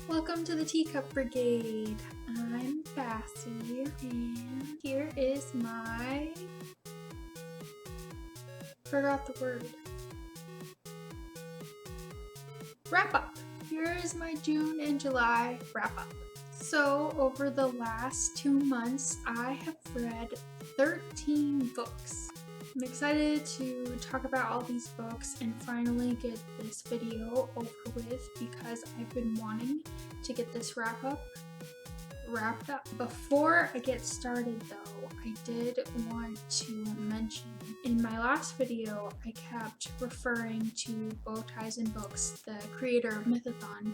Welcome to the Teacup Brigade. I'm Bassy, and here is my... forgot the word. Wrap up. Here is my June and July wrap up. So, over the last 2 months, I have read 13 books. I'm excited to talk about all these books and finally get this video over with because I've been wanting to get this wrapped up. Before I get started though, I did want to mention in my last video I kept referring to Bowties and Books, the creator of Mythathon,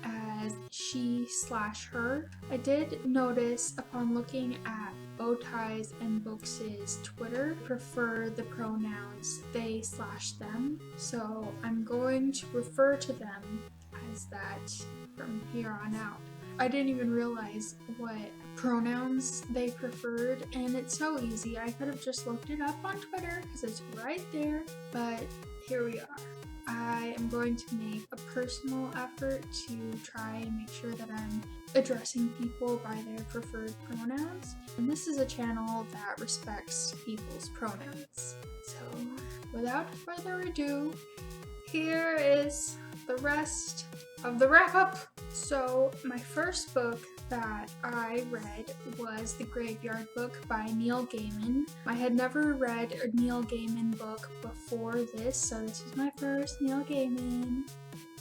as she/her. I did notice upon looking at Bowties and Books' Twitter, prefer the pronouns they/them, so I'm going to refer to them as that from here on out. I didn't even realize what pronouns they preferred, and it's so easy. I could have just looked it up on Twitter because it's right there, but here we are. I am going to make a personal effort to try and make sure that I'm addressing people by their preferred pronouns. And this is a channel that respects people's pronouns. So, without further ado, here is the rest of the wrap-up. So, my first book that I read was The Graveyard Book by Neil Gaiman. I had never read a Neil Gaiman book before this, so this was my first Neil Gaiman.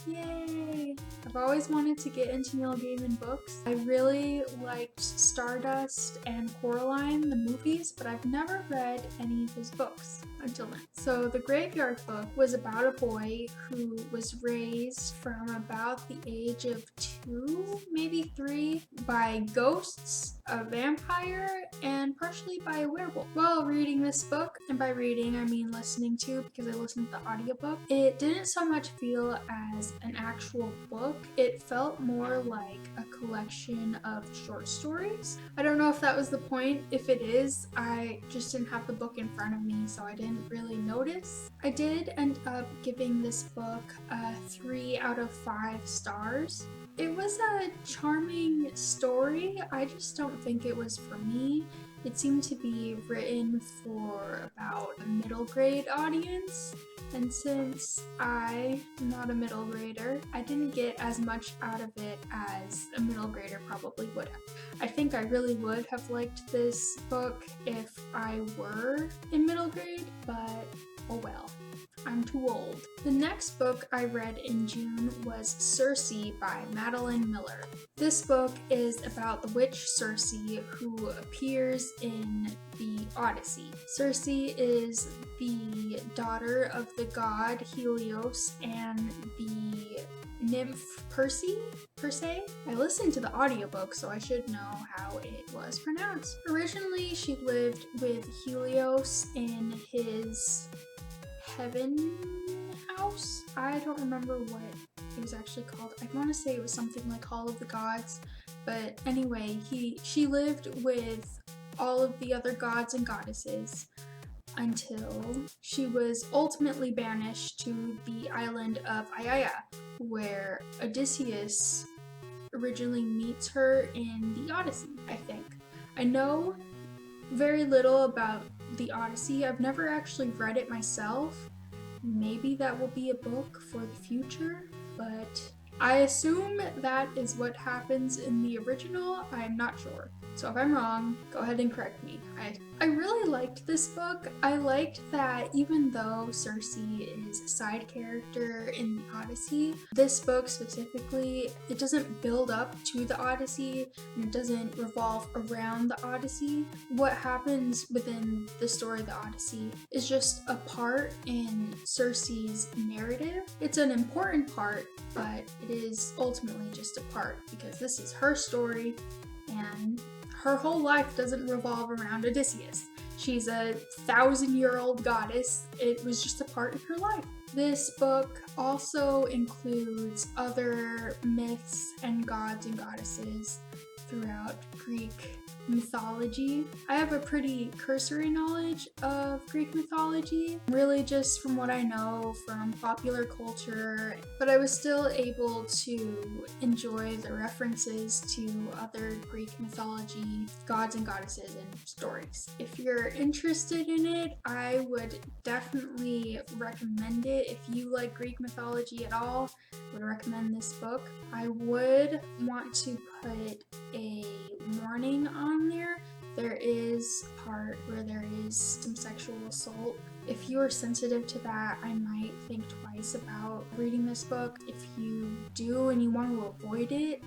Yay! I've always wanted to get into Neil Gaiman books. I really liked Stardust and Coraline, the movies, but I've never read any of his books until then. So The Graveyard Book was about a boy who was raised from about the age of 2, maybe 3, by ghosts, a vampire, and partially by a werewolf. While reading this book, and by reading I mean listening to, because I listened to the audiobook, it didn't so much feel as an actual book. It felt more like a collection of short stories. I don't know if that was the point. If it is, I just didn't have the book in front of me, so I didn't really notice. I did end up giving this book a 3 out of 5 stars. It was a charming story. I just don't think it was for me. It seemed to be written for about a middle grade audience, and since I'm not a middle grader, I didn't get as much out of it as a middle grader probably would have. I think I really would have liked this book if I were in middle grade, but oh well. I'm too old. The next book I read in June was Circe by Madeline Miller. This book is about the witch Circe who appears in the Odyssey. Circe is the daughter of the god Helios and the nymph Perse? I listened to the audiobook, so I should know how it was pronounced. Originally, she lived with Helios in his heaven house. I don't remember what it was actually called. I want to say it was something like Hall of the Gods, but anyway, she lived with all of the other gods and goddesses until she was ultimately banished to the island of Aiaia, where Odysseus originally meets her in the Odyssey, I think. I know very little about the Odyssey. I've never actually read it myself. Maybe that will be a book for the future, but I assume that is what happens in the original. I'm not sure. So if I'm wrong, go ahead and correct me. I really liked this book. I liked that even though Circe is a side character in the Odyssey, this book specifically, it doesn't build up to the Odyssey and it doesn't revolve around the Odyssey. What happens within the story of the Odyssey is just a part in Circe's narrative. It's an important part, but it is ultimately just a part because this is her story and her whole life doesn't revolve around Odysseus. She's a 1,000-year-old goddess. It was just a part of her life. This book also includes other myths and gods and goddesses throughout Greek mythology. I have a pretty cursory knowledge of Greek mythology, really just from what I know from popular culture, but I was still able to enjoy the references to other Greek mythology, gods and goddesses, and stories. If you're interested in it, I would definitely recommend it. If you like Greek mythology at all, I would recommend this book. I would want to put a warning on there. There is a part where there is some sexual assault. If you are sensitive to that, I might think twice about reading this book. If you do and you want to avoid it,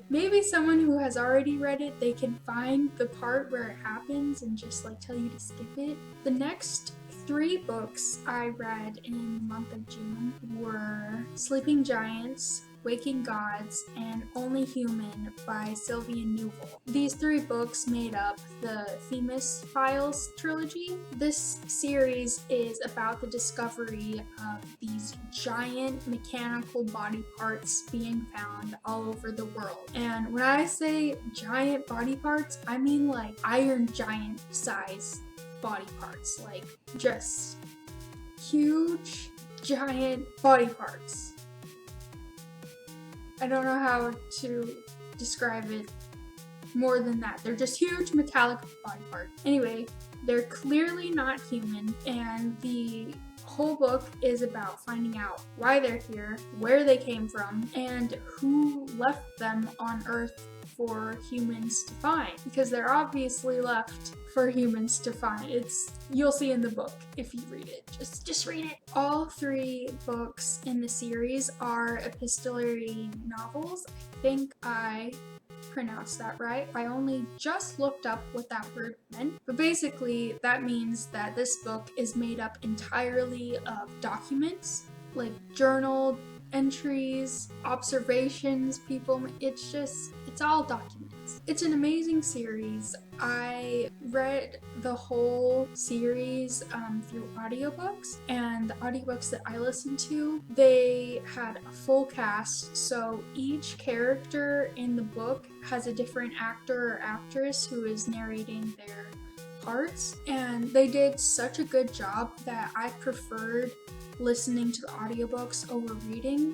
maybe someone who has already read it, they can find the part where it happens and just like tell you to skip it. The next 3 books I read in the month of June were Sleeping Giants, Waking Gods, and Only Human by Sylvain Neuval. These 3 books made up the Themis Files trilogy. This series is about the discovery of these giant mechanical body parts being found all over the world. And when I say giant body parts, I mean like Iron Giant size body parts, like just huge giant body parts. I don't know how to describe it more than that. They're just huge metallic body parts. Anyway, they're clearly not human, and the whole book is about finding out why they're here, where they came from, and who left them on Earth for humans to find, because they're obviously left for humans to find. You'll see in the book if you read it. Just read it. All 3 books in the series are epistolary novels. I think I pronounced that right. I only just looked up what that word meant, but basically that means that this book is made up entirely of documents, like journal entries, observations, it's all documents. It's an amazing series. I read the whole series through audiobooks, and the audiobooks that I listened to, they had a full cast, so each character in the book has a different actor or actress who is narrating their parts, and they did such a good job that I preferred listening to the audiobooks over reading.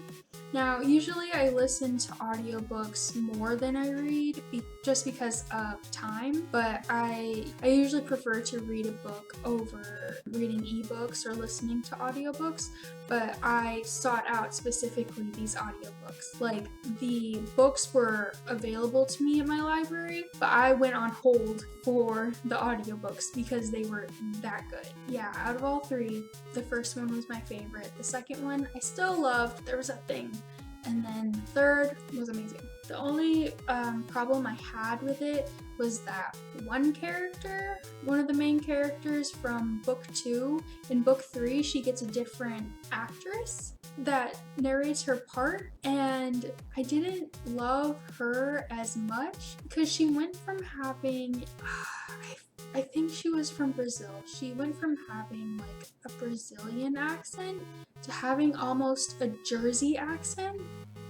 Now, usually I listen to audiobooks more than I read just because of time, but I usually prefer to read a book over reading ebooks or listening to audiobooks, but I sought out specifically these audiobooks. Like, the books were available to me at my library, but I went on hold for the audiobooks because they were that good. Yeah, out of all 3, the first one was my favorite. The second one I still loved. There was a thing. And then the third was amazing. The only problem I had with it was that one of the main characters from book 2, in book 3, she gets a different actress that narrates her part, and I didn't love her as much because she went from having, I think she was from Brazil. She went from having like a Brazilian accent to having almost a Jersey accent,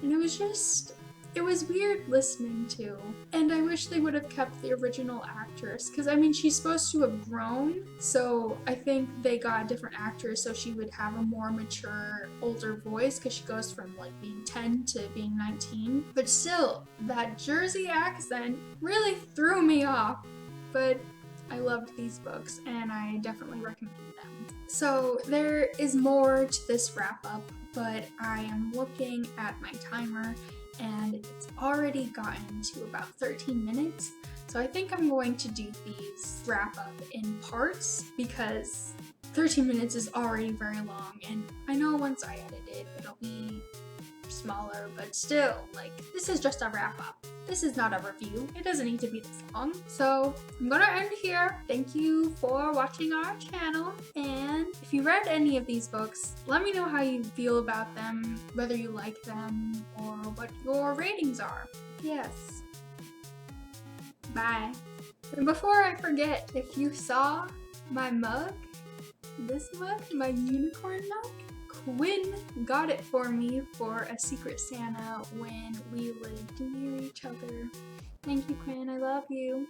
and it was weird listening to. And I wish they would have kept the original actress, because I mean, she's supposed to have grown, so I think they got a different actress so she would have a more mature, older voice, because she goes from like being 10 to being 19. But still, that Jersey accent really threw me off. But I loved these books, and I definitely recommend them. So there is more to this wrap up, but I am looking at my timer, and it's already gotten to about 13 minutes. So I think I'm going to do these wrap up in parts, because 13 minutes is already very long, and I know once I edit it, it'll be smaller, but still, like, this is just a wrap up. This is not a review. It doesn't need to be this long. So I'm gonna end here. Thank you for watching our channel, and if you read any of these books, let me know how you feel about them, whether you like them, or what your ratings are. Yes. Bye. And before I forget, if you saw my mug, this mug, my unicorn mug, Quinn got it for me for a Secret Santa when we lived near each other. Thank you, Quinn. I love you.